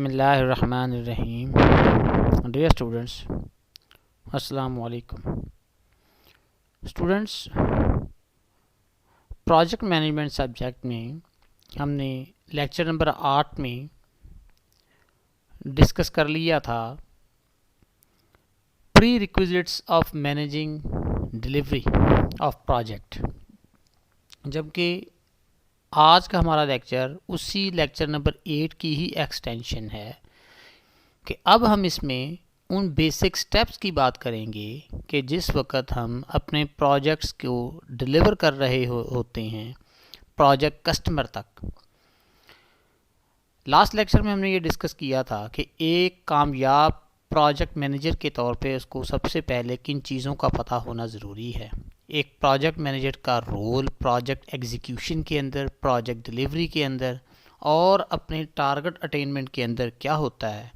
بسم اللہ الرحمن الرحیم. ڈیئر اسٹوڈنٹس، السلام علیکم. اسٹوڈنٹس، پروجیکٹ مینجمنٹ سبجیکٹ میں ہم نے لیکچر نمبر 8 میں ڈسکس کر لیا تھا prerequisites of managing delivery of project, جبکہ آج کا ہمارا لیکچر اسی لیکچر نمبر 8 کی ہی ایکسٹینشن ہے کہ اب ہم اس میں ان بیسک سٹیپس کی بات کریں گے کہ جس وقت ہم اپنے پروجیکٹس کو ڈلیور کر رہے ہوتے ہیں پروجیکٹ کسٹمر تک. لاسٹ لیکچر میں ہم نے یہ ڈسکس کیا تھا کہ ایک کامیاب پروجیکٹ مینیجر کے طور پہ اس کو سب سے پہلے کن چیزوں کا پتہ ہونا ضروری ہے. ایک پروجیکٹ مینیجر کا رول پروجیکٹ ایگزیکیوشن کے اندر، پروجیکٹ ڈلیوری کے اندر اور اپنے ٹارگٹ اٹینمنٹ کے اندر کیا ہوتا ہے،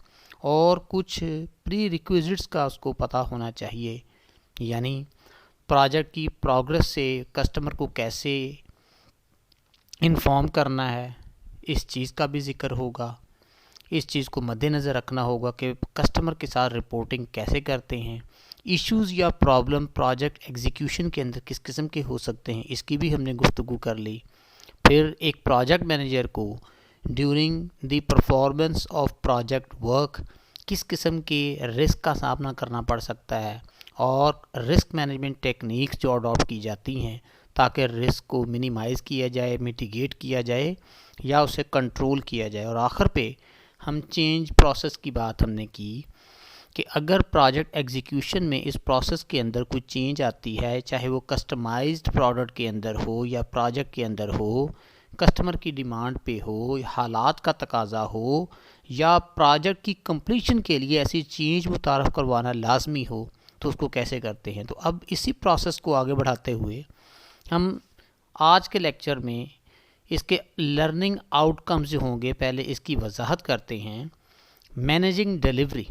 اور کچھ پری ریکویزٹس کا اس کو پتہ ہونا چاہیے، یعنی پروجیکٹ کی پروگرس سے کسٹمر کو کیسے انفارم کرنا ہے، اس چیز کا بھی ذکر ہوگا. اس چیز کو مد نظر رکھنا ہوگا کہ کسٹمر کے ساتھ رپورٹنگ کیسے کرتے ہیں. ایشوز یا پرابلم پروجیکٹ ایگزیکیوشن کے اندر کس قسم کے ہو سکتے ہیں، اس کی بھی ہم نے گفتگو کر لی. پھر ایک پروجیکٹ مینیجر کو during the performance of project work کس قسم کے رسک کا سامنا کرنا پڑ سکتا ہے، اور رسک مینجمنٹ ٹیکنیکس جو اڈاپٹ کی جاتی ہیں تاکہ رسک کو منیمائز کیا جائے، میٹیگیٹ کیا جائے یا اسے کنٹرول کیا جائے. اور آخر پہ ہم چینج پروسیس کی بات ہم نے کی کہ اگر پروجیکٹ ایگزیکیوشن میں اس پروسیس کے اندر کوئی چینج آتی ہے، چاہے وہ کسٹمائزڈ پروڈکٹ کے اندر ہو یا پروجیکٹ کے اندر ہو، کسٹمر کی ڈیمانڈ پہ ہو، حالات کا تقاضا ہو، یا پروجیکٹ کی کمپلیشن کے لیے ایسی چینج متعارف کروانا لازمی ہو، تو اس کو کیسے کرتے ہیں. تو اب اسی پروسیس کو آگے بڑھاتے ہوئے ہم آج کے لیکچر میں اس کے لرننگ آؤٹ کمز جو ہوں گے پہلے اس کی وضاحت کرتے ہیں. مینیجنگ ڈلیوری،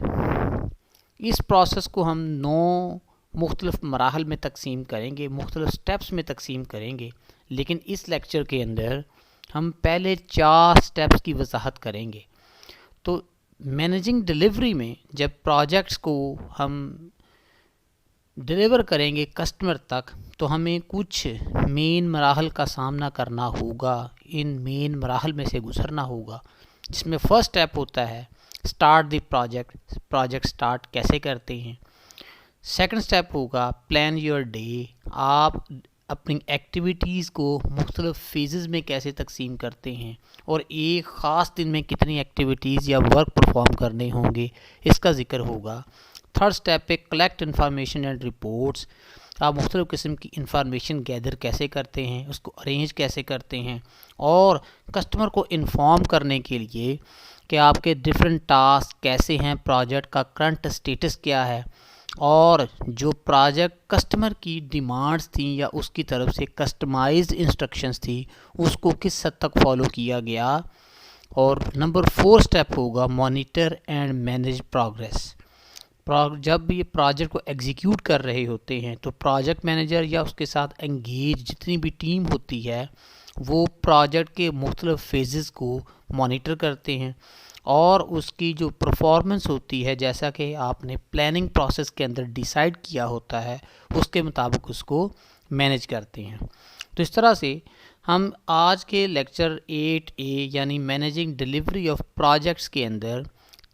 اس پروسیس کو ہم 9 مختلف مراحل میں تقسیم کریں گے، مختلف سٹیپس میں تقسیم کریں گے، لیکن اس لیکچر کے اندر ہم پہلے 4 سٹیپس کی وضاحت کریں گے. تو مینیجنگ ڈلیوری میں جب پروجیکٹس کو ہم ڈلیور کریں گے کسٹمر تک تو ہمیں کچھ مین مراحل کا سامنا کرنا ہوگا، ان مین مراحل میں سے گزرنا ہوگا، جس میں فرسٹ سٹیپ ہوتا ہے اسٹارٹ دی پروجیکٹ اسٹارٹ کیسے کرتے ہیں. سیکنڈ سٹیپ ہوگا پلان یور ڈے، آپ اپنی ایکٹیویٹیز کو مختلف فیزز میں کیسے تقسیم کرتے ہیں اور ایک خاص دن میں کتنی ایکٹیویٹیز یا ورک پرفارم کرنے ہوں گے، اس کا ذکر ہوگا. تھرڈ سٹیپ پہ کلیکٹ انفارمیشن اینڈ رپورٹس، آپ مختلف قسم کی انفارمیشن گیدر کیسے کرتے ہیں، اس کو ارینج کیسے کرتے ہیں، اور کسٹمر کو انفارم کرنے کے لیے کہ آپ کے ڈفرینٹ ٹاسک کیسے ہیں، پروجیکٹ کا کرنٹ سٹیٹس کیا ہے، اور جو پروجیکٹ کسٹمر کی ڈیمانڈز تھیں یا اس کی طرف سے کسٹمائزڈ انسٹرکشنز تھی اس کو کس حد تک فالو کیا گیا. اور نمبر 4 سٹیپ ہوگا مانیٹر اینڈ مینیج پروگریس. جب یہ پروجیکٹ کو ایگزیکیوٹ کر رہے ہوتے ہیں تو پروجیکٹ مینیجر یا اس کے ساتھ انگیج جتنی بھی ٹیم ہوتی ہے وہ پروجیکٹ کے مختلف فیزز کو مانیٹر کرتے ہیں، اور اس کی جو پرفارمنس ہوتی ہے جیسا کہ آپ نے پلاننگ پروسیس کے اندر ڈیسائیڈ کیا ہوتا ہے اس کے مطابق اس کو مینیج کرتے ہیں. تو اس طرح سے ہم آج کے لیکچر 8A یعنی مینیجنگ ڈلیوری آف پروجیکٹس کے اندر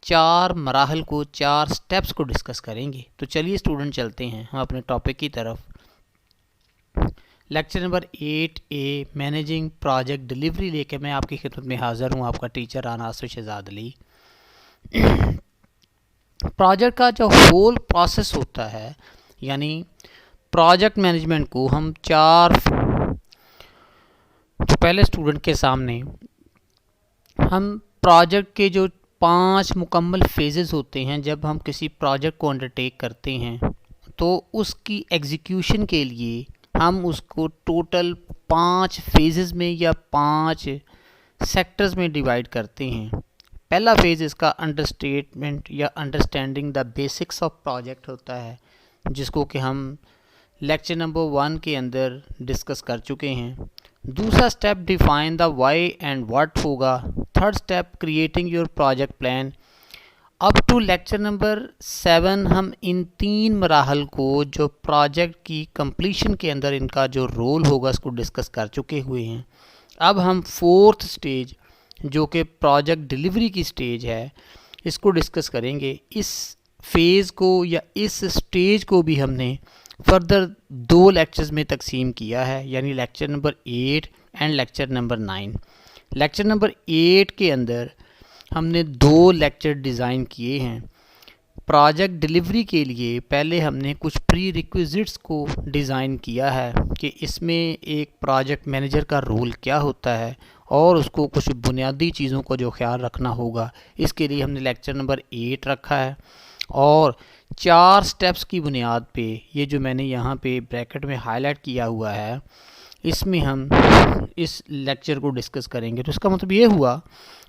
4 مراحل کو، 4 سٹیپس کو ڈسکس کریں گے. تو چلیے اسٹوڈنٹ چلتے ہیں ہم اپنے ٹاپک کی طرف. Lecture number 8A managing project delivery لے کے میں آپ کی خدمت میں حاضر ہوں، آپ کا ٹیچر عناصر شہزاد علی. پروجیکٹ کا جو ہول پروسیس ہوتا ہے، یعنی پروجیکٹ مینجمنٹ کو ہم 4 تو پہلے اسٹوڈنٹ کے سامنے ہم پروجیکٹ کے جو 5 مکمل فیزز ہوتے ہیں جب ہم کسی پروجیکٹ کو انڈرٹیک کرتے ہیں تو اس کی ایگزیکیوشن کے لیے ہم اس کو ٹوٹل 5 فیزز میں یا 5 سیکٹرز میں ڈیوائیڈ کرتے ہیں. پہلا فیز اس کا انڈرسٹیٹمنٹ یا understanding the basics of project ہوتا ہے، جس کو کہ ہم لیکچر نمبر 1 کے اندر ڈسکس کر چکے ہیں. دوسرا step define the why and what ہوگا. Third step creating your project plan. Up to lecture number 7 ہم ان 3 مراحل کو جو پروجیکٹ کی کمپلیشن کے اندر ان کا جو رول ہوگا اس کو ڈسکس کر چکے ہوئے ہیں. اب ہم 4تھ اسٹیج جو کہ پروجیکٹ ڈیلیوری کی اسٹیج ہے اس کو ڈسکس کریں گے. اس فیز کو یا اس اسٹیج کو بھی ہم نے فردر 2 لیکچرز میں تقسیم کیا ہے، یعنی lecture number 8 and lecture number 9. Lecture number 8 کے اندر ہم نے 2 لیکچر ڈیزائن کیے ہیں. پروجیکٹ ڈیلیوری کے لیے پہلے ہم نے کچھ پری ریکویزٹس کو ڈیزائن کیا ہے کہ اس میں ایک پروجیکٹ مینیجر کا رول کیا ہوتا ہے اور اس کو کچھ بنیادی چیزوں کو جو خیال رکھنا ہوگا. اس کے لیے ہم نے لیکچر نمبر 8 رکھا ہے اور 4 سٹیپس کی بنیاد پہ یہ جو میں نے یہاں پہ بریکٹ میں ہائی لائٹ کیا ہوا ہے اس میں ہم اس لیکچر کو ڈسکس کریں گے. تو اس کا مطلب یہ ہوا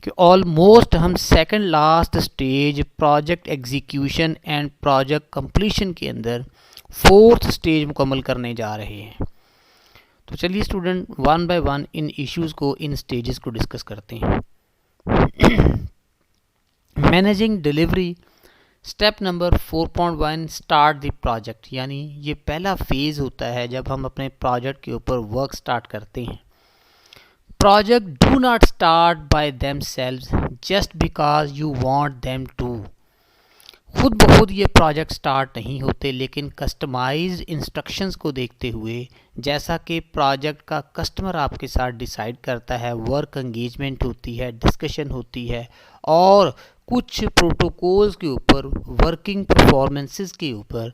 کہ آلموسٹ ہم second last stage project execution and project completion کے اندر 4تھ اسٹیج مکمل کرنے جا رہے ہیں. تو چلیے اسٹوڈنٹ 1 بائی 1 ان ایشوز کو ان اسٹیجز کو ڈسکس کرتے ہیں. Managing delivery. Step number 4.1 start the project, یعنی یہ پہلا فیز ہوتا ہے جب ہم اپنے پروجیکٹ کے اوپر ورک اسٹارٹ کرتے ہیں. Project do not start by themselves just because you want them to. خود بخود یہ پروجیکٹ اسٹارٹ نہیں ہوتے لیکن کسٹمائزڈ انسٹرکشنز کو دیکھتے ہوئے، جیسا کہ پروجیکٹ کا کسٹمر آپ کے ساتھ ڈیسائیڈ کرتا ہے، ورک انگیجمنٹ ہوتی ہے، ڈسکشن ہوتی ہے اور کچھ پروٹوکولز کے اوپر، ورکنگ پرفارمنسز کے اوپر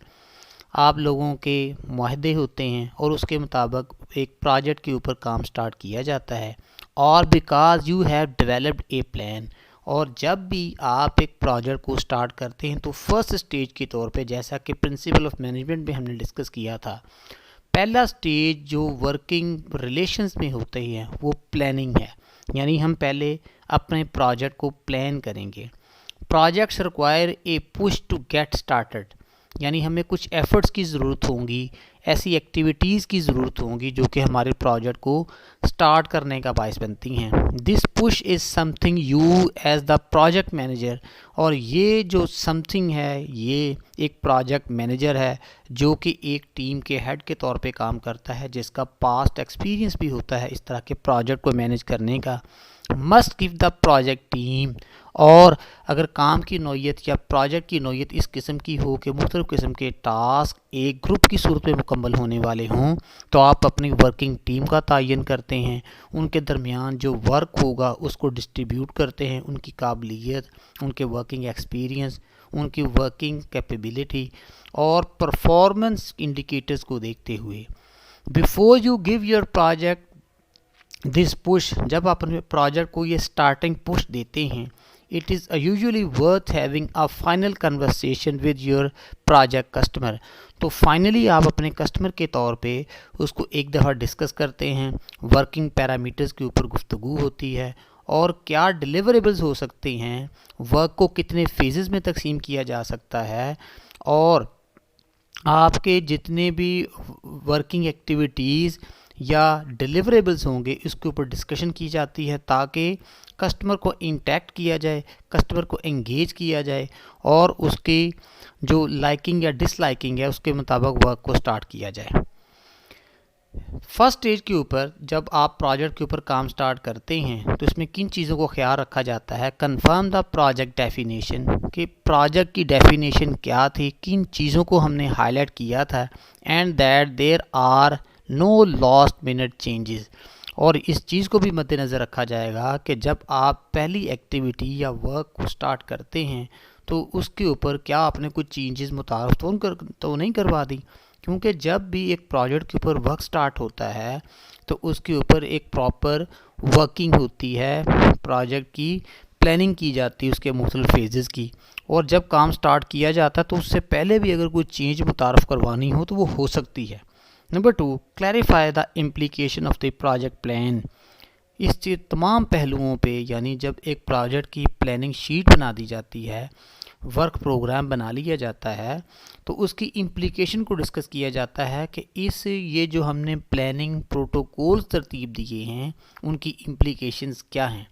آپ لوگوں کے معاہدے ہوتے ہیں اور اس کے مطابق ایک پروجیکٹ کے اوپر کام سٹارٹ کیا جاتا ہے. اور because you have developed a plan, اور جب بھی آپ ایک پروجیکٹ کو سٹارٹ کرتے ہیں تو فرسٹ اسٹیج کے طور پہ جیسا کہ پرنسپل آف مینجمنٹ میں ہم نے ڈسکس کیا تھا، پہلا اسٹیج جو ورکنگ ریلیشنز میں ہوتے ہیں وہ پلاننگ ہے. یعنی ہم پہلے اپنے پروجیکٹ کو پلان کریں گے. Projects require a push to get started, یعنی ہمیں کچھ ایفرٹس کی ضرورت ہوں گی، ایسی ایکٹیویٹیز کی ضرورت ہوں گی جو کہ ہمارے پروجیکٹ کو سٹارٹ کرنے کا باعث بنتی ہیں. This push is something you as the project manager, اور یہ جو سم تھنگ ہے یہ ایک پروجیکٹ مینیجر ہے جو کہ ایک ٹیم کے ہیڈ کے طور پہ کام کرتا ہے، جس کا پاسٹ ایکسپیرینس بھی ہوتا ہے اس طرح کے پروجیکٹ کو مینیج کرنے کا. Must give the project team, اور اگر کام کی نوعیت یا پروجیکٹ کی نوعیت اس قسم کی ہو کہ مختلف قسم کے ٹاسک ایک گروپ کی صورت میں مکمل ہونے والے ہوں تو آپ اپنی ورکنگ ٹیم کا تعین کرتے ہیں، ان کے درمیان جو ورک ہوگا اس کو ڈسٹریبیوٹ کرتے ہیں، ان کی قابلیت، ان کے ورکنگ ایکسپیرینس، ان کی ورکنگ کیپیبلٹی اور پرفارمنس انڈیکیٹرز کو دیکھتے ہوئے. Before you give your project this push, جب آپ اپنے پروجیکٹ کو یہ سٹارٹنگ پش دیتے ہیں، it is usually worth having a final conversation with your project customer. تو فائنلی آپ اپنے کسٹمر کے طور پہ اس کو ایک دفعہ ڈسکس کرتے ہیں، ورکنگ پیرامیٹرز کے اوپر گفتگو ہوتی ہے اور کیا ڈیلیوریبلز ہو سکتے ہیں، ورک کو کتنے فیزز میں تقسیم کیا جا سکتا ہے، اور آپ کے جتنے بھی ورکنگ ایکٹیویٹیز یا ڈیلیوریبلز ہوں گے اس کے اوپر ڈسکشن کی جاتی ہے تاکہ کسٹمر کو انٹیکٹ کیا جائے، کسٹمر کو انگیج کیا جائے اور اس کی جو لائکنگ یا ڈس لائکنگ ہے اس کے مطابق ورک کو سٹارٹ کیا جائے. فرسٹ اسٹیج کے اوپر جب آپ پروجیکٹ کے اوپر کام سٹارٹ کرتے ہیں تو اس میں کن چیزوں کو خیال رکھا جاتا ہے؟ کنفرم دا پروجیکٹ ڈیفینیشن، کہ پروجیکٹ کی ڈیفینیشن کیا تھی، کن چیزوں کو ہم نے ہائی لائٹ کیا تھا، and that there are no last minute changes. اور اس چیز کو بھی مد نظر رکھا جائے گا کہ جب آپ پہلی ایکٹیویٹی یا ورک کو سٹارٹ کرتے ہیں تو اس کے اوپر کیا آپ نے کچھ چینجز متعارف تو نہیں کروا دی، کیونکہ جب بھی ایک پروجیکٹ کے اوپر ورک سٹارٹ ہوتا ہے تو اس کے اوپر ایک پراپر ورکنگ ہوتی ہے، پروجیکٹ کی پلاننگ کی جاتی ہے اس کے مختلف فیزز کی، اور جب کام سٹارٹ کیا جاتا ہے تو اس سے پہلے بھی اگر کوئی چینج متعارف کروانی ہو تو وہ ہو سکتی ہے. Number 2، clarify the implication of the project plan. اس تمام پہلوؤں پہ، یعنی جب ایک پروجیکٹ کی پلاننگ شیٹ بنا دی جاتی ہے ورک پروگرام بنا لیا جاتا ہے تو اس کی امپلیکیشن کو ڈسکس کیا جاتا ہے کہ یہ جو ہم نے پلاننگ پروٹوکولز ترتیب دیے ہیں ان کی امپلیکیشنز کیا ہیں.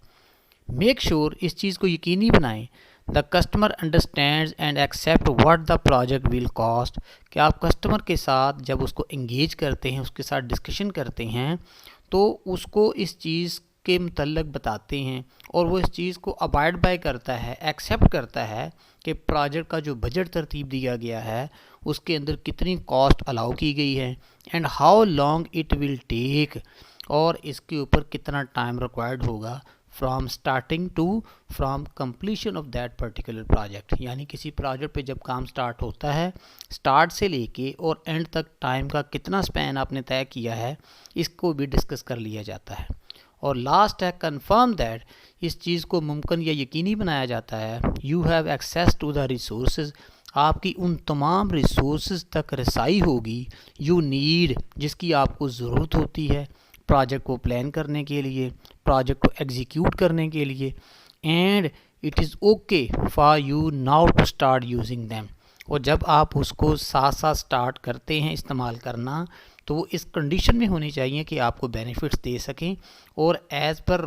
میک شور اس چیز کو یقینی بنائیں the customer understands and accept what the project will cost, کہ آپ کسٹمر کے ساتھ جب اس کو انگیج کرتے ہیں، اس کے ساتھ ڈسکشن کرتے ہیں تو اس کو اس چیز کے متعلق بتاتے ہیں اور وہ اس چیز کو ابائڈ بائی کرتا ہے، ایکسیپٹ کرتا ہے کہ پروجیکٹ کا جو بجٹ ترتیب دیا گیا ہے اس کے اندر کتنی کاسٹ الاؤ کی گئی ہے and how long it will take, اور اس کے اوپر کتنا ٹائم ریکوائرڈ ہوگا from starting to from completion of that particular project. یعنی کسی پروجیکٹ پہ جب کام سٹارٹ ہوتا ہے، سٹارٹ سے لے کے اور اینڈ تک ٹائم کا کتنا سپین آپ نے طے کیا ہے اس کو بھی ڈسکس کر لیا جاتا ہے. اور لاسٹ ہے کنفرم دیٹ، اس چیز کو ممکن یا یقینی بنایا جاتا ہے you have access to the resources, آپ کی ان تمام ریسورسز تک رسائی ہوگی یو نیڈ، جس کی آپ کو ضرورت ہوتی ہے پروجیکٹ کو پلان کرنے کے لیے، پروجیکٹ کو ایگزیکیوٹ کرنے کے لیے، and it is okay for you now to start using them. اور جب آپ اس کو ساتھ ساتھ اسٹارٹ کرتے ہیں استعمال کرنا تو وہ اس کنڈیشن میں ہونی چاہیے کہ آپ کو بینیفٹس دے سکیں اور as per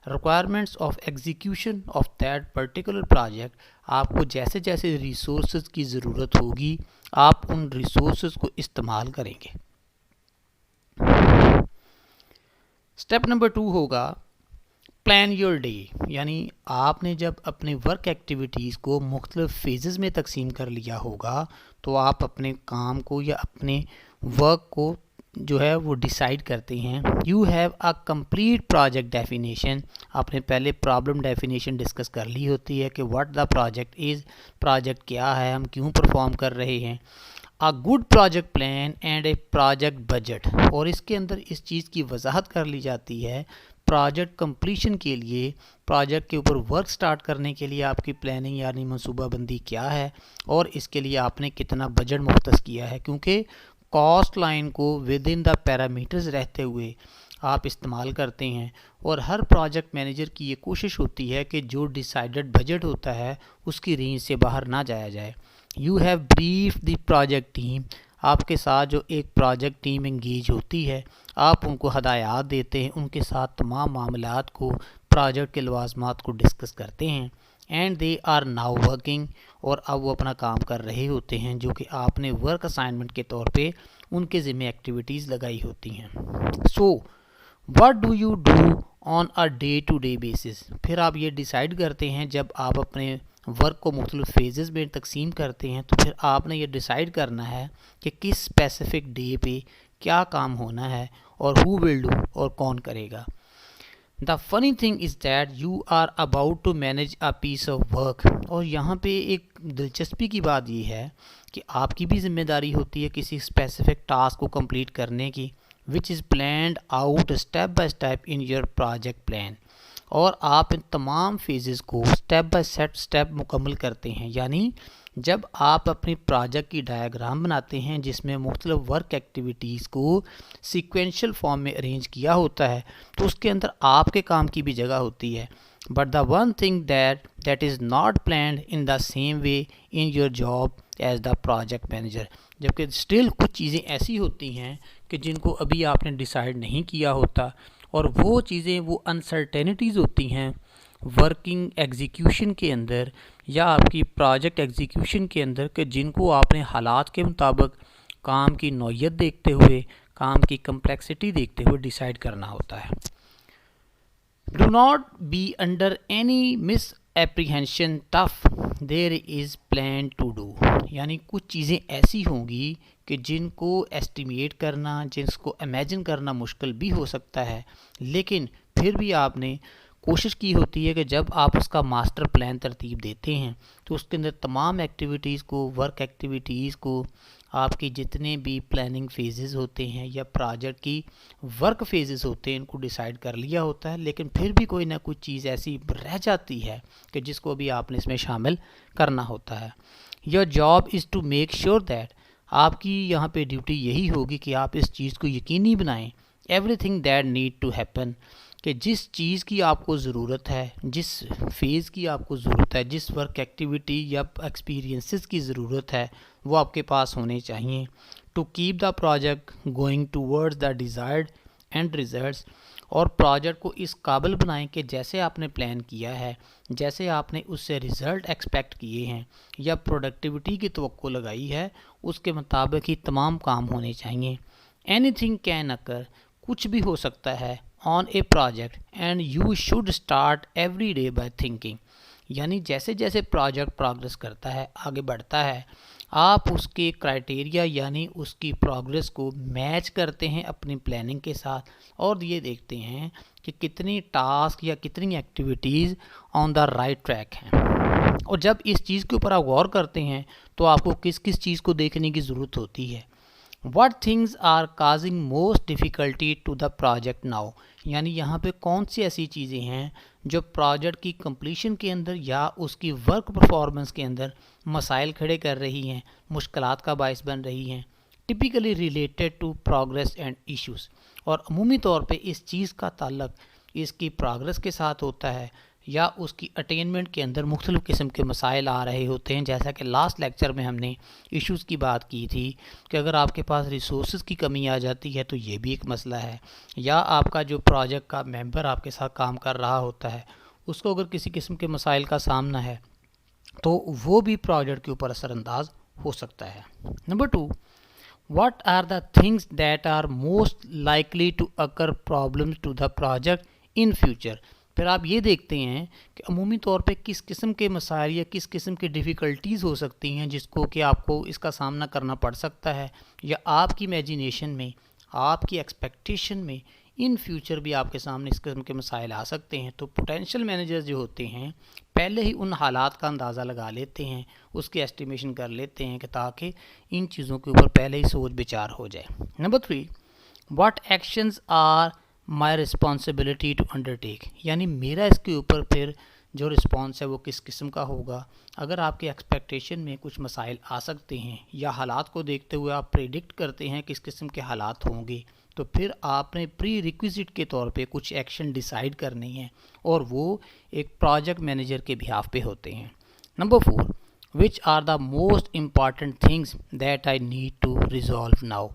requirements of execution of that particular project, آپ کو جیسے جیسے ریسورسز کی ضرورت ہوگی آپ ان ریسورسز کو استعمال کریں گے. اسٹیپ نمبر 2 ہوگا پلان یور ڈے، یعنی آپ نے جب اپنے ورک ایکٹیویٹیز کو مختلف فیزز میں تقسیم کر لیا ہوگا تو آپ اپنے کام کو یا اپنے ورک کو جو ہے وہ ڈیسائیڈ کرتے ہیں. You have a complete project definition, آپ نے پہلے پرابلم ڈیفینیشن ڈسکس کر لی ہوتی ہے کہ what the project is, project کیا ہے، ہم کیوں پرفارم کر رہے ہیں. A good project plan and a project budget، اور اس کے اندر اس چیز کی وضاحت کر لی جاتی ہے پروجیکٹ کمپلیشن کے لیے، پروجیکٹ کے اوپر ورک سٹارٹ کرنے کے لیے آپ کی پلاننگ یعنی منصوبہ بندی کیا ہے اور اس کے لیے آپ نے کتنا بجٹ مختص کیا ہے، کیونکہ کاسٹ لائن کو ود ان دا پیرامیٹرز رہتے ہوئے آپ استعمال کرتے ہیں. اور ہر پروجیکٹ مینیجر کی یہ کوشش ہوتی ہے کہ جو ڈیسائیڈڈ بجٹ ہوتا ہے اس کی رینج سے باہر نہ جایا جائے. You have brief the project team, آپ کے ساتھ جو ایک پروجیکٹ ٹیم انگیج ہوتی ہے آپ ان کو ہدایات دیتے ہیں، ان کے ساتھ تمام معاملات کو، پروجیکٹ کے لوازمات کو ڈسکس کرتے ہیں. And they are now working, اور اب وہ اپنا کام کر رہے ہوتے ہیں جو کہ آپ نے ورک اسائنمنٹ کے طور پہ ان کے ذمہ ایکٹیویٹیز لگائی ہوتی ہیں. So what do you do on a day to day basis, پھر آپ یہ ڈیسائیڈ کرتے ہیں جب آپ اپنے ورک کو مختلف فیزز میں تقسیم کرتے ہیں تو پھر آپ نے یہ ڈیسائیڈ کرنا ہے کہ کس اسپیسیفک ڈے پہ کیا کام ہونا ہے اور ہو ول ڈو، اور کون کرے گا. The funny thing is that you are about to manage a piece of work, اور یہاں پہ ایک دلچسپی کی بات یہ ہے کہ آپ کی بھی ذمہ داری ہوتی ہے کسی اسپیسیفک ٹاسک کو کمپلیٹ کرنے کی which is planned out step by step in your project plan, اور آپ ان تمام فیزز کو اسٹیپ بائی اسٹیپ مکمل کرتے ہیں. یعنی جب آپ اپنی پروجیکٹ کی ڈائیگرام بناتے ہیں جس میں مختلف ورک ایکٹیویٹیز کو سیکوینشل فارم میں ارینج کیا ہوتا ہے تو اس کے اندر آپ کے کام کی بھی جگہ ہوتی ہے. But the one thing that is not planned in the same way in your job as the project manager, جبکہ اسٹل کچھ چیزیں ایسی ہوتی ہیں کہ جن کو ابھی آپ نے ڈیسائیڈ نہیں کیا ہوتا، اور وہ چیزیں وہ انسرٹینٹیز ہوتی ہیں ورکنگ ایگزیکیوشن کے اندر یا آپ کی پروجیکٹ ایگزیکیوشن کے اندر کہ جن کو آپ نے حالات کے مطابق کام کی نوعیت دیکھتے ہوئے، کام کی کمپلیکسٹی دیکھتے ہوئے ڈیسائیڈ کرنا ہوتا ہے. Do not be under any misapprehension tough there is plan to do, یعنی کچھ چیزیں ایسی ہوں گی کہ جن کو ایسٹیمیٹ کرنا، جس کو امیجن کرنا مشکل بھی ہو سکتا ہے، لیکن پھر بھی آپ نے کوشش کی ہوتی ہے کہ جب آپ اس کا ماسٹر پلان ترتیب دیتے ہیں تو اس کے اندر تمام ایکٹیویٹیز کو، ورک ایکٹیویٹیز کو، آپ کی جتنے بھی پلاننگ فیزز ہوتے ہیں یا پروجیکٹ کی ورک فیزز ہوتے ہیں ان کو ڈیسائیڈ کر لیا ہوتا ہے، لیکن پھر بھی کوئی نہ کوئی چیز ایسی رہ جاتی ہے کہ جس کو بھی آپ نے اس میں شامل کرنا ہوتا ہے. Your job is to make sure that, آپ کی یہاں پہ ڈیوٹی یہی ہوگی کہ آپ اس چیز کو یقینی بنائیں everything that need to happen, کہ جس چیز کی آپ کو ضرورت ہے، جس فیز کی آپ کو ضرورت ہے، جس ورک ایکٹیویٹی یا ایکسپیرینسز کی ضرورت ہے وہ آپ کے پاس ہونے چاہیے to keep the project going towards the desired end results, اور پروجیکٹ کو اس قابل بنائیں کہ جیسے آپ نے پلان کیا ہے، جیسے آپ نے اس سے ریزلٹ ایکسپیکٹ کیے ہیں یا پروڈکٹیوٹی کی توقع لگائی ہے، اس کے مطابق ہی تمام کام ہونے چاہیے۔ اینی تھنگ کین اکر، کچھ بھی ہو سکتا ہے on a project and you should start every day by thinking, یعنی جیسے جیسے پروجیکٹ پروگرس کرتا ہے، آگے بڑھتا ہے، آپ اس کے کرائٹیریا یعنی اس کی پروگرس کو میچ کرتے ہیں اپنی پلاننگ کے ساتھ، اور یہ دیکھتے ہیں کہ کتنی ٹاسک یا کتنی activities on the right track ہیں۔ اور جب اس چیز کے اوپر آپ غور کرتے ہیں تو آپ کو کس کس چیز کو دیکھنے کی ضرورت ہوتی ہے۔ What things are causing most difficulty to the project now، یعنی یہاں پہ کون سی ایسی چیزیں ہیں جو پروجیکٹ کی کمپلیشن کے اندر یا اس کی ورک پرفارمنس کے اندر مسائل کھڑے کر رہی ہیں، مشکلات کا باعث بن رہی ہیں، typically related to progress and issues, اور عمومی طور پہ اس چیز کا تعلق اس کی پروگرس کے ساتھ ہوتا ہے یا اس کی اٹینمنٹ کے اندر مختلف قسم کے مسائل آ رہے ہوتے ہیں۔ جیسا کہ لاسٹ لیکچر میں ہم نے ایشوز کی بات کی تھی کہ اگر آپ کے پاس ریسورسز کی کمی آ جاتی ہے تو یہ بھی ایک مسئلہ ہے، یا آپ کا جو پروجیکٹ کا ممبر آپ کے ساتھ کام کر رہا ہوتا ہے اس کو اگر کسی قسم کے مسائل کا سامنا ہے تو وہ بھی پروجیکٹ کے اوپر اثر انداز ہو سکتا ہے۔ Number 2، what are the things that are most likely to occur problems to the project in future، پھر آپ یہ دیکھتے ہیں کہ عمومی طور پہ کس قسم کے مسائل یا کس قسم کی ڈیفیکلٹیز ہو سکتی ہیں جس کو کہ آپ کو اس کا سامنا کرنا پڑ سکتا ہے، یا آپ کی امیجینیشن میں، آپ کی ایکسپیکٹیشن میں ان فیوچر بھی آپ کے سامنے اس قسم کے مسائل آ سکتے ہیں۔ تو پوٹینشیل مینیجر جو ہوتے ہیں پہلے ہی ان حالات کا اندازہ لگا لیتے ہیں، اس کی ایسٹیمیشن کر لیتے ہیں کہ تاکہ ان چیزوں کے اوپر پہلے ہی سوچ بچار ہو جائے۔ Number 3، what actions are my responsibility to undertake, یعنی میرا اس کے اوپر پھر جو رسپانس ہے وہ کس قسم کا ہوگا۔ اگر آپ کے ایکسپیکٹیشن میں کچھ مسائل آ سکتے ہیں یا حالات کو دیکھتے ہوئے آپ پریڈکٹ کرتے ہیں کس قسم کے حالات ہوں گے، تو پھر آپ نے پری ریکویزٹ کے طور پہ کچھ ایکشن ڈیسائیڈ کرنی ہیں، اور وہ ایک پروجیکٹ مینیجر کے بہاف پہ ہوتے ہیں۔ Number 4، which are the most important things that I need to resolve now,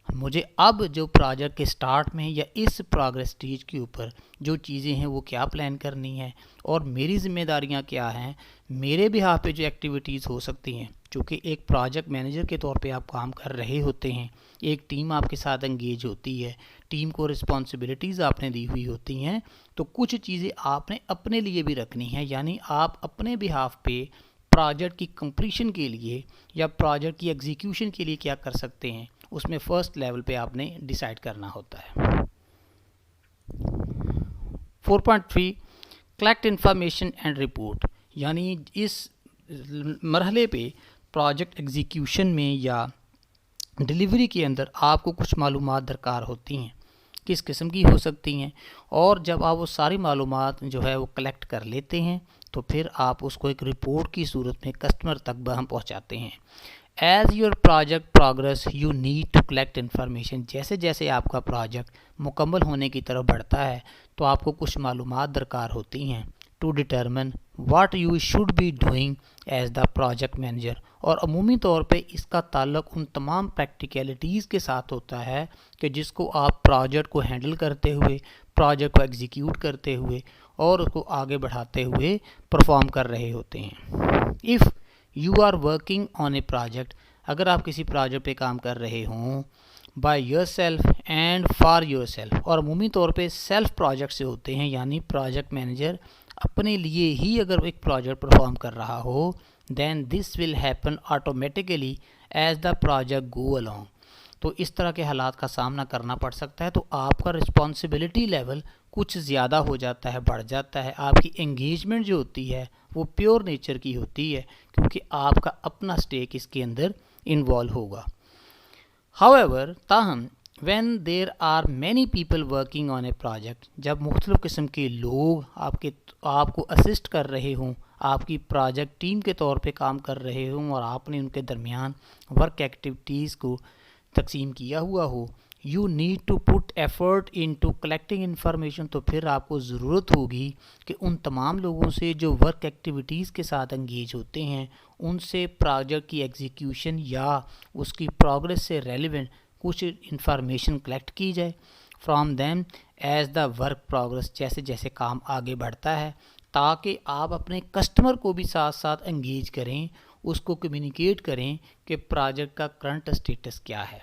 مجھے اب جو پروجیکٹ کے سٹارٹ میں یا اس پروگرس سٹیج کے اوپر جو چیزیں ہیں وہ کیا پلان کرنی ہیں اور میری ذمہ داریاں کیا ہیں، میرے بہاف پہ جو ایکٹیویٹیز ہو سکتی ہیں، چونکہ ایک پروجیکٹ مینیجر کے طور پہ آپ کام کر رہے ہوتے ہیں، ایک ٹیم آپ کے ساتھ انگیج ہوتی ہے، ٹیم کو رسپانسبلٹیز آپ نے دی ہوئی ہوتی ہیں، تو کچھ چیزیں آپ نے اپنے لیے بھی رکھنی ہیں، یعنی آپ اپنے بہاف پہ پروجیکٹ کی کمپلیشن کے لیے یا پروجیکٹ کی ایگزیکیوشن کے لیے کیا کر سکتے ہیں، اس میں فرسٹ لیول پہ آپ نے ڈیسائیڈ کرنا ہوتا ہے۔ 4.3، کلیکٹ انفارمیشن اینڈ رپورٹ، یعنی اس مرحلے پہ پروجیکٹ ایگزیکیوشن میں یا ڈیلیوری کے اندر آپ کو کچھ معلومات درکار ہوتی ہیں، کس قسم کی ہو سکتی ہیں، اور جب آپ وہ ساری معلومات جو ہے وہ کلیکٹ کر لیتے ہیں تو پھر آپ اس کو ایک رپورٹ کی صورت میں کسٹمر تک بہم پہنچاتے ہیں۔ As your project progress you need to collect information, جیسے جیسے آپ کا پروجیکٹ مکمل ہونے کی طرف بڑھتا ہے تو آپ کو کچھ معلومات درکار ہوتی ہیں to determine what you should be doing as the project manager, اور عمومی طور پہ اس کا تعلق ان تمام پریکٹیکلٹیز کے ساتھ ہوتا ہے کہ جس کو آپ پروجیکٹ کو ہینڈل کرتے ہوئے، پروجیکٹ کو ایگزیکیوٹ کرتے ہوئے اور اس کو آگے بڑھاتے ہوئے پرفارم کر رہے ہوتے ہیں۔ If you are working on a project, اگر آپ کسی پروجیکٹ پہ کام کر رہے ہوں، by yourself and for yourself, اور عمومی طور پہ سیلف پروجیکٹ سے ہوتے ہیں، یعنی پروجیکٹ مینیجر اپنے لیے ہی اگر ایک پروجیکٹ پرفارم کر رہا ہو، then this will happen automatically as the project go along، تو اس طرح کے حالات کا سامنا کرنا پڑ سکتا ہے، تو آپ کا رسپانسبلٹی لیول کچھ زیادہ ہو جاتا ہے، بڑھ جاتا ہے، آپ کی انگیجمنٹ جو ہوتی ہے وہ پیور نیچر کی ہوتی ہے کیونکہ آپ کا اپنا سٹیک اس کے اندر انوالو ہوگا۔ However، تاہم when there are many people working on a project، جب مختلف قسم کے لوگ آپ کو اسسٹ کر رہے ہوں، آپ کی پروجیکٹ ٹیم کے طور پہ کام کر رہے ہوں اور آپ نے ان کے درمیان ورک ایکٹیویٹیز کو تقسیم کیا ہوا ہو، you need to put effort into collecting information. تو پھر آپ کو ضرورت ہوگی کہ ان تمام لوگوں سے جو ورک ایکٹیویٹیز کے ساتھ انگیج ہوتے ہیں ان سے پروجیکٹ کی ایگزیکیوشن یا اس کی پروگریس سے ریلیونٹ کچھ انفارمیشن کلیکٹ کی جائے. From them as the work progress, جیسے جیسے کام آگے بڑھتا ہے, تاکہ آپ اپنے کسٹمر کو بھی ساتھ ساتھ انگیج کریں, اس کو کمیونیکیٹ کریں کہ پروجیکٹ کا کرنٹ اسٹیٹس کیا ہے.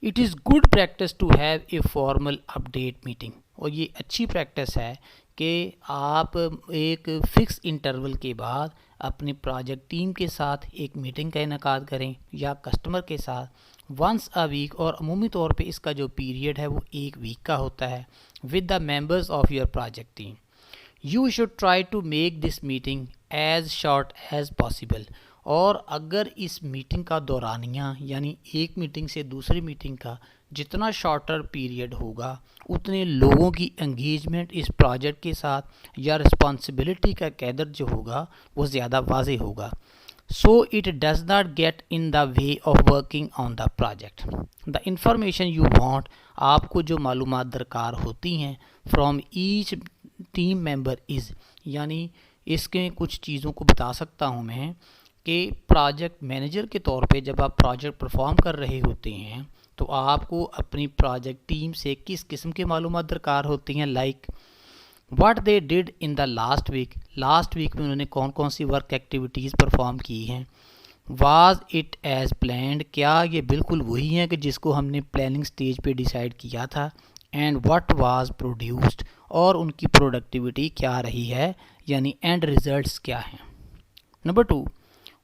It is good practice to have a formal update meeting. اور یہ اچھی پریکٹس ہے کہ آپ ایک فکس انٹرول کے بعد اپنی پروجیکٹ ٹیم کے ساتھ ایک میٹنگ کا انعقاد کریں یا کسٹمر کے ساتھ ونس اے ویک, اور عمومی طور پہ اس کا جو پیریڈ ہے وہ 1 ویک کا ہوتا ہے, with the members of your project team. You should try to make this meeting as short as possible. اور اگر اس میٹنگ کا دورانیہ یعنی ایک میٹنگ سے دوسری میٹنگ کا جتنا شارٹر پیریڈ ہوگا اتنے لوگوں کی انگیجمنٹ اس پروجیکٹ کے ساتھ یا رسپانسبلٹی کا قدر جو ہوگا وہ زیادہ واضح ہوگا. So it does not get in the way of working on the project. The information you want, آپ کو جو معلومات درکار ہوتی ہیں from each team member is, یعنی اس کے کچھ چیزوں کو بتا سکتا ہوں میں کہ پروجیکٹ مینیجر کے طور پہ جب آپ پروجیکٹ پرفارم کر رہے ہوتے ہیں تو آپ کو اپنی پروجیکٹ ٹیم سے کس قسم کی معلومات درکار ہوتی ہیں, like what they did in the last week, last week میں انہوں نے کون کون سی ورک ایکٹیویٹیز پرفارم کی ہیں. واز اٹ ایز پلانڈ, کیا یہ بالکل وہی ہیں کہ جس کو ہم نے پلاننگ سٹیج پہ ڈیسائیڈ کیا تھا. اینڈ واٹ واز پروڈیوسڈ, اور ان کی پروڈکٹیوٹی کیا رہی ہے یعنی اینڈ ریزلٹس کیا ہیں. Number 2,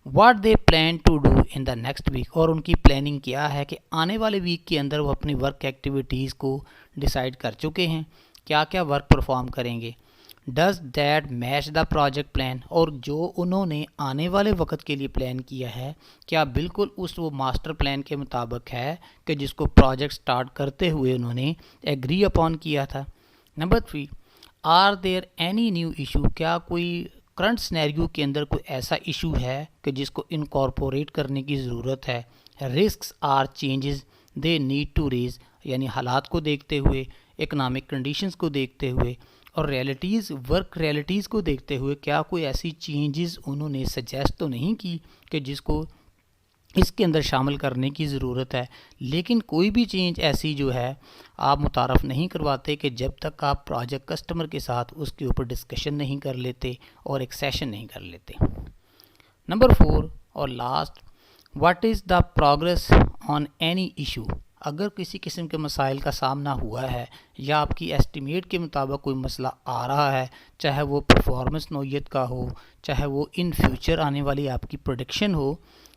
what they plan to do in the next week, اور ان کی پلاننگ کیا ہے کہ آنے والے ویک کے اندر وہ اپنی ورک ایکٹیویٹیز کو ڈیسائیڈ کر چکے ہیں, کیا کیا ورک پرفارم کریں گے. Does that match the project plan, اور جو انہوں نے آنے والے وقت کے لیے پلان کیا ہے کیا بالکل اس وہ ماسٹر پلان کے مطابق ہے کہ جس کو پروجیکٹ سٹارٹ کرتے ہوئے انہوں نے ایگری اپون کیا تھا. Number 3, are there any new issue, کیا کوئی کرنٹ سینیریو کے اندر کوئی ایسا ایشو ہے کہ جس کو انکارپوریٹ کرنے کی ضرورت ہے. Risks or changes they need to raise, یعنی حالات کو دیکھتے ہوئے, اکنامک کنڈیشنز کو دیکھتے ہوئے اور ریئلٹیز ورک ریئلٹیز کو دیکھتے ہوئے کیا کوئی ایسی چینجز انہوں نے سجیسٹ تو نہیں کی کہ جس کو اس کے اندر شامل کرنے کی ضرورت ہے. لیکن کوئی بھی چینج ایسی جو ہے آپ متعارف نہیں کرواتے کہ جب تک آپ پروجیکٹ کسٹمر کے ساتھ اس کے اوپر ڈسکشن نہیں کر لیتے اور ایک سیشن نہیں کر لیتے. نمبر 4 اور last, what is the progress on any issue, اگر کسی قسم کے مسائل کا سامنا ہوا ہے یا آپ کی ایسٹیمیٹ کے مطابق کوئی مسئلہ آ رہا ہے, چاہے وہ پرفارمنس نوعیت کا ہو, چاہے وہ ان فیوچر آنے والی آپ کی پروڈکشن ہو,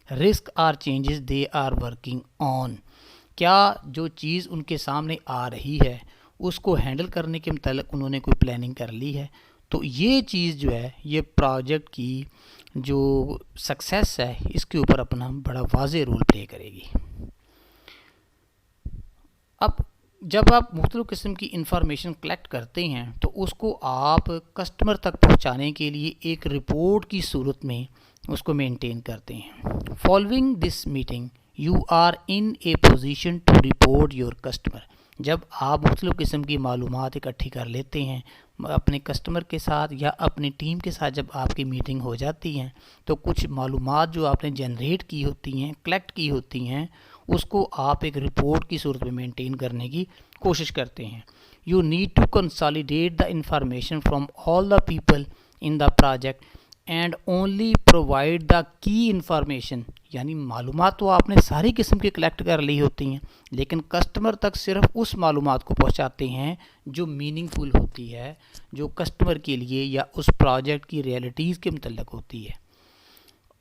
risk or changes they are working on, کیا جو چیز ان کے سامنے آ رہی ہے اس کو ہینڈل کرنے کے متعلق انہوں نے کوئی پلاننگ کر لی ہے. تو یہ چیز جو ہے یہ پروجیکٹ کی جو سکسیس ہے اس کے اوپر اپنا بڑا واضح رول پلے کرے گی. اب جب آپ مختلف قسم کی انفارمیشن کلیکٹ کرتے ہیں تو اس کو آپ کسٹمر تک پہنچانے کے لیے ایک رپورٹ کی صورت میں اس کو مینٹین کرتے ہیں. Following this meeting you are in a position to report your customer, جب آپ مختلف قسم کی معلومات اکٹھی کر لیتے ہیں اپنے کسٹمر کے ساتھ یا اپنی ٹیم کے ساتھ, جب آپ کی میٹنگ ہو جاتی ہیں تو کچھ معلومات جو آپ نے جنریٹ کی ہوتی ہیں, کلیکٹ کی ہوتی ہیں, اس کو آپ ایک رپورٹ کی صورت میں مینٹین کرنے کی کوشش کرتے ہیں. You need to consolidate the information from all the people in the project and only provide the key information, یعنی معلومات تو آپ نے ساری قسم کی کلیکٹ کر لی ہوتی ہیں لیکن کسٹمر تک صرف اس معلومات کو پہنچاتے ہیں جو میننگ فل ہوتی ہے, جو کسٹمر کے لیے یا اس پروجیکٹ کی ریئلٹیز کے متعلق ہوتی ہے.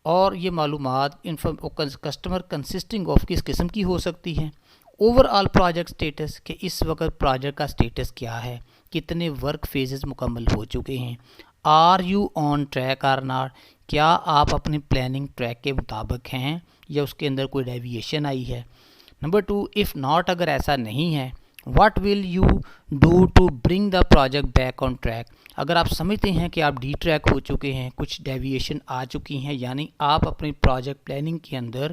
اور یہ معلومات کسٹمر کنسسٹنگ آف کس قسم کی ہو سکتی ہیں. اوور آل پروجیکٹ سٹیٹس, کہ اس وقت پروجیکٹ کا سٹیٹس کیا ہے, کتنے ورک فیزز مکمل ہو چکے ہیں. Are you on track or not, کیا آپ اپنی پلاننگ ٹریک کے مطابق ہیں یا اس کے اندر کوئی ڈیویشن آئی ہے. نمبر 2, اف ناٹ, اگر ایسا نہیں ہے, what will you do to bring the project back on track, اگر آپ سمجھتے ہیں کہ آپ ڈی ٹریک ہو چکے ہیں, کچھ ڈیویشن آ چکی ہیں, یعنی آپ اپنی پروجیکٹ پلاننگ کے اندر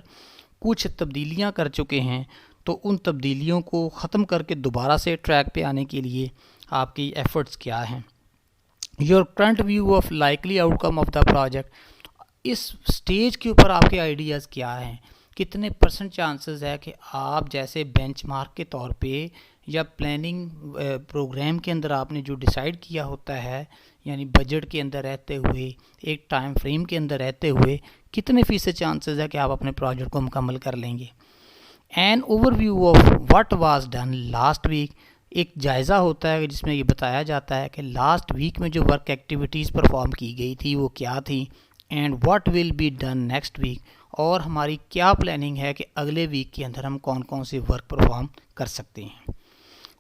کچھ تبدیلیاں کر چکے ہیں, تو ان تبدیلیوں کو ختم کر کے دوبارہ سے ٹریک پہ آنے کے لیے آپ کی ایفرٹس کیا ہیں. Your current view of likely outcome of the project, اس سٹیج کے اوپر آپ کے آئیڈیاز کیا ہیں، کتنے % چانسز ہے کہ آپ جیسے بینچ مارک کے طور پہ یا پلاننگ پروگرام کے اندر آپ نے جو ڈیسائیڈ کیا ہوتا ہے، یعنی بجٹ کے اندر رہتے ہوئے، ایک ٹائم فریم کے اندر رہتے ہوئے کتنے % چانسز ہے کہ آپ اپنے پروجیکٹ کو مکمل کر لیں گے. An overview of what was done last week, ایک جائزہ ہوتا ہے جس میں یہ بتایا جاتا ہے کہ لاسٹ ویک میں جو ورک ایکٹیویٹیز پرفارم کی گئی تھی وہ کیا تھی، and what will be done next week, اور ہماری کیا پلاننگ ہے کہ اگلے ویک کے اندر ہم کون کون سے ورک پرفارم کر سکتے ہیں.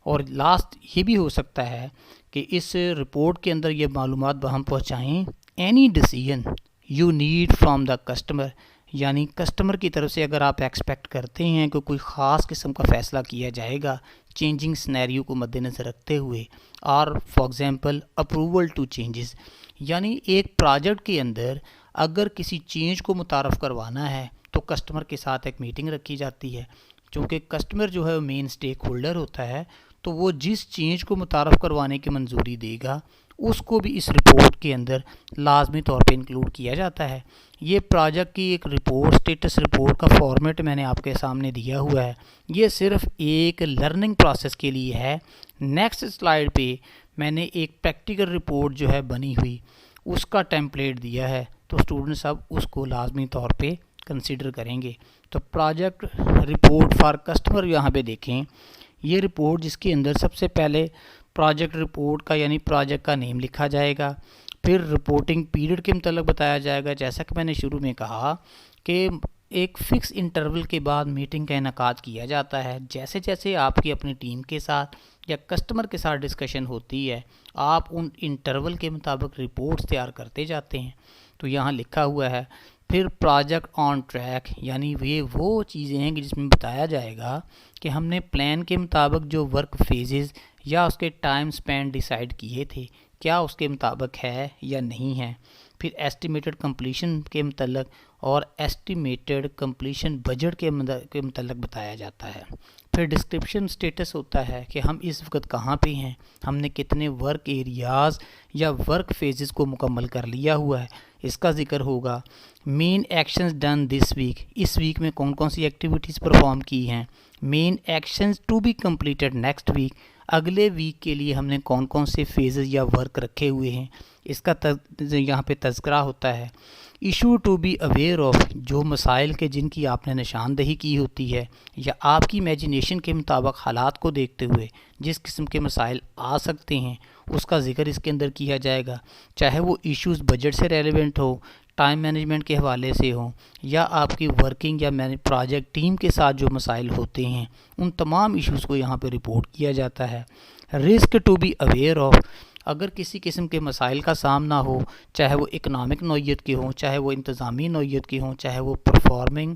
اور لاسٹ یہ بھی ہو سکتا ہے کہ اس رپورٹ کے اندر یہ معلومات ہم پہنچائیں، any decision you need from the customer, یعنی کسٹمر کی طرف سے اگر آپ ایکسپیکٹ کرتے ہیں کہ کوئی خاص قسم کا فیصلہ کیا جائے گا چینجنگ سنیریو کو مد نظر رکھتے ہوئے، اور for example approval to changes, یعنی ایک پروجیکٹ کے اندر اگر کسی چینج کو متعارف کروانا ہے تو کسٹمر کے ساتھ ایک میٹنگ رکھی جاتی ہے. چونکہ کسٹمر جو ہے مین اسٹیک ہولڈر ہوتا ہے، تو وہ جس چینج کو متعارف کروانے کی منظوری دے گا اس کو بھی اس رپورٹ کے اندر لازمی طور پہ انکلوڈ کیا جاتا ہے. یہ پروجیکٹ کی ایک رپورٹ، اسٹیٹس رپورٹ کا فارمیٹ میں نے آپ کے سامنے دیا ہوا ہے. یہ صرف ایک لرننگ پروسیس کے لیے ہے. نیکسٹ سلائیڈ پہ میں نے ایک پریکٹیکل رپورٹ جو ہے بنی ہوئی اس کا ٹیمپلیٹ دیا ہے، تو اسٹوڈنٹس اب اس کو لازمی طور پہ کنسیڈر کریں گے. تو پروجیکٹ رپورٹ فار کسٹمر یہاں پہ دیکھیں، یہ رپورٹ جس کے اندر سب سے پہلے پروجیکٹ رپورٹ کا یعنی پروجیکٹ کا نیم لکھا جائے گا، پھر رپورٹنگ پیریڈ کے متعلق بتایا جائے گا. جیسا کہ میں نے شروع میں کہا کہ ایک فکس انٹرول کے بعد میٹنگ کا انعقاد کیا جاتا ہے. جیسے جیسے آپ کی اپنی ٹیم کے ساتھ یا کسٹمر کے ساتھ ڈسکشن ہوتی ہے، آپ ان انٹرول کے مطابق رپورٹس تیار کرتے جاتے ہیں. تو یہاں لکھا ہوا ہے. پھر پروجیکٹ آن ٹریک، یعنی یہ وہ چیزیں ہیں کہ جس میں بتایا جائے گا کہ ہم نے پلان کے مطابق جو ورک فیزز یا اس کے ٹائم سپین ڈیسائیڈ کیے تھے کیا اس کے مطابق ہے یا نہیں ہے. پھر ایسٹیمیٹڈ کمپلیشن کے متعلق اور ایسٹیمیٹڈ کمپلیشن بجٹ کے متعلق بتایا جاتا ہے. پھر ڈسکرپشن سٹیٹس ہوتا ہے کہ ہم اس وقت کہاں پہ ہیں، ہم نے کتنے ورک ایریاز یا ورک فیزز کو مکمل کر لیا ہوا ہے، اس کا ذکر ہوگا. Main actions done this week, اس ویک میں کون کون سی ایکٹیویٹیز پرفارم کی ہیں. Main actions to be completed next week, اگلے ویک کے لیے ہم نے کون کون سے فیزز یا ورک رکھے ہوئے ہیں، اس کا یہاں پہ تذکرہ ہوتا ہے. Issue to be aware of, جو مسائل کے جن کی آپ نے نشاندہی کی ہوتی ہے یا آپ کی امیجینیشن کے مطابق حالات کو دیکھتے ہوئے جس قسم کے مسائل آ سکتے ہیں اس کا ذکر اس کے اندر کیا جائے گا، چاہے وہ ایشوز بجٹ سے ریلیونٹ ہو، ٹائم مینجمنٹ کے حوالے سے ہوں، یا آپ کی ورکنگ یا پروجیکٹ ٹیم کے ساتھ جو مسائل ہوتے ہیں ان تمام ایشوز کو یہاں پہ رپورٹ کیا جاتا ہے. Risk to be aware of, اگر کسی قسم کے مسائل کا سامنا ہو، چاہے وہ اکنامک نوعیت کے ہوں، چاہے وہ انتظامی نوعیت کے ہوں، چاہے وہ پرفارمنگ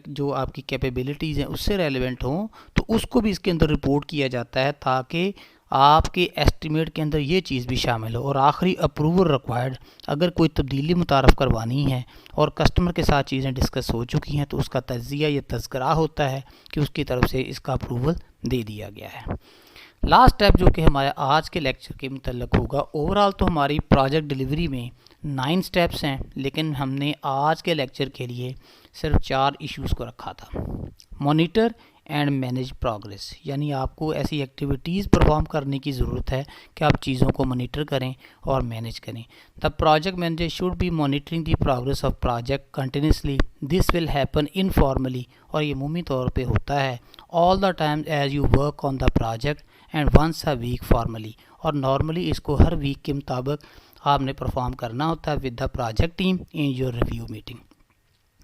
جو آپ کی کیپیبلٹیز ہیں اس سے ریلیونٹ ہوں، تو اس کو بھی اس کے اندر رپورٹ کیا جاتا ہے تاکہ آپ کے ایسٹیمیٹ کے اندر یہ چیز بھی شامل ہو. اور آخری اپروول ریکوائرڈ، اگر کوئی تبدیلی متعارف کروانی ہے اور کسٹمر کے ساتھ چیزیں ڈسکس ہو چکی ہیں تو اس کا تجزیہ یا تذکرہ ہوتا ہے کہ اس کی طرف سے اس کا اپروول دے دیا گیا ہے. لاسٹ اسٹیپ جو کہ ہمارے آج کے لیکچر کے متعلق ہوگا، اوورال تو ہماری پروجیکٹ ڈیلیوری میں 9 اسٹیپس ہیں، لیکن ہم نے آج کے لیکچر کے لیے صرف 4 ایشوز کو رکھا تھا. مانیٹر اینڈ مینیج پروگریس، یعنی آپ کو ایسی ایکٹیویٹیز پرفارم کرنے کی ضرورت ہے کہ آپ چیزوں کو مانیٹر کریں اور مینیج کریں. The project manager should be monitoring the progress of project continuously, this will happen informally, اور یہ عمومی طور پہ ہوتا ہے all the time as you work on the project and once a week formally, اور نارملی اس کو ہر ویک کے مطابق آپ نے پرفارم کرنا ہوتا ہے with the project team in your review meeting.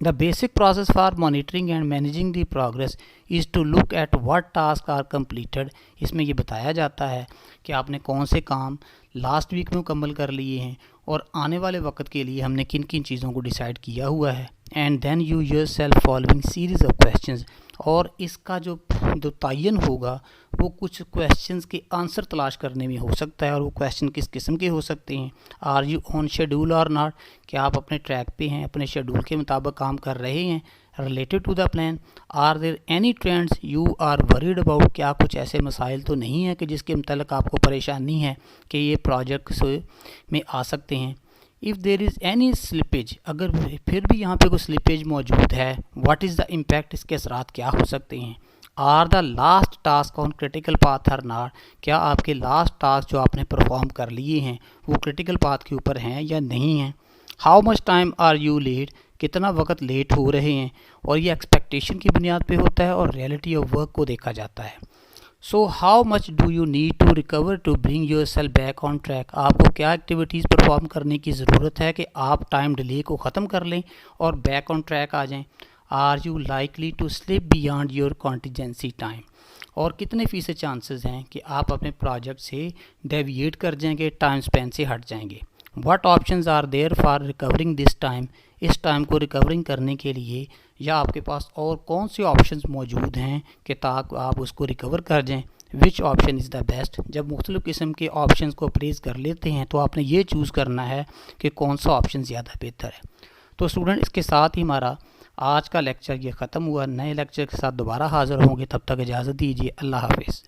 The basic process for monitoring and managing the progress is to look at what tasks are completed. اس میں یہ بتایا جاتا ہے کہ آپ نے کون سے کام لاسٹ ویک میں مکمل کر لیے ہیں اور آنے والے وقت کے لیے ہم نے کن کن چیزوں کو ڈیسائیڈ کیا ہوا ہے. And then you yourself following series of questions, اور اس کا جو تعین ہوگا وہ کچھ کویشچنز کے آنسر تلاش کرنے میں ہو سکتا ہے، اور وہ کویشچن کس قسم کے ہو سکتے ہیں. آر یو آن شیڈول اور ناٹ، کہ آپ اپنے ٹریک پہ ہیں، اپنے شیڈول کے مطابق کام کر رہے ہیں. related to the plan? Are there any trends you are worried about? کیا کچھ ایسے مسائل تو نہیں ہیں کہ جس کے متعلق آپ کو پریشانی ہے کہ یہ پروجیکٹس میں آ سکتے ہیں؟ if there is any slippage, اگر پھر بھی یہاں پہ کوئی سلپیج موجود ہے, what is the impact, اس کے اثرات کیا ہو سکتے ہیں؟ are the last task on critical path or not, کیا آپ کے لاسٹ ٹاسک جو آپ نے پرفارم کر لیے ہیں وہ critical path کے اوپر ہیں یا نہیں ہیں؟ how much time are you late, کتنا وقت لیٹ ہو رہے ہیں؟ اور یہ ایکسپیکٹیشن کی بنیاد پہ ہوتا ہے اور ریئلٹی آف ورک کو دیکھا جاتا ہے. So how much do you need to recover to bring yourself back on track, آپ کو کیا ایکٹیویٹیز پرفارم کرنے کی ضرورت ہے کہ آپ ٹائم ڈیلے کو ختم کر لیں اور بیک آن ٹریک آ جائیں؟ Are you likely to slip beyond your contingency time, اور کتنے فیصد چانسز ہیں کہ آپ اپنے پروجیکٹ سے ڈیویٹ کر جائیں گے, ٹائم اسپین سے ہٹ جائیں گے؟ What options are there for recovering this time, اس ٹائم کو ریکورنگ کرنے کے لیے یا آپ کے پاس اور کون سے آپشنز موجود ہیں کہ تاکہ آپ اس کو ریکور کر جائیں؟ وچ آپشن از دا بیسٹ, جب مختلف قسم کے آپشنز کو اپریز کر لیتے ہیں تو آپ نے یہ چوز کرنا ہے کہ کون سا آپشن زیادہ بہتر ہے. تو اسٹوڈنٹ اس کے ساتھ ہی ہمارا آج کا لیکچر یہ ختم ہوا. نئے لیکچر کے ساتھ دوبارہ حاضر ہوں گے, تب تک اجازت دیجیے. اللہ حافظ.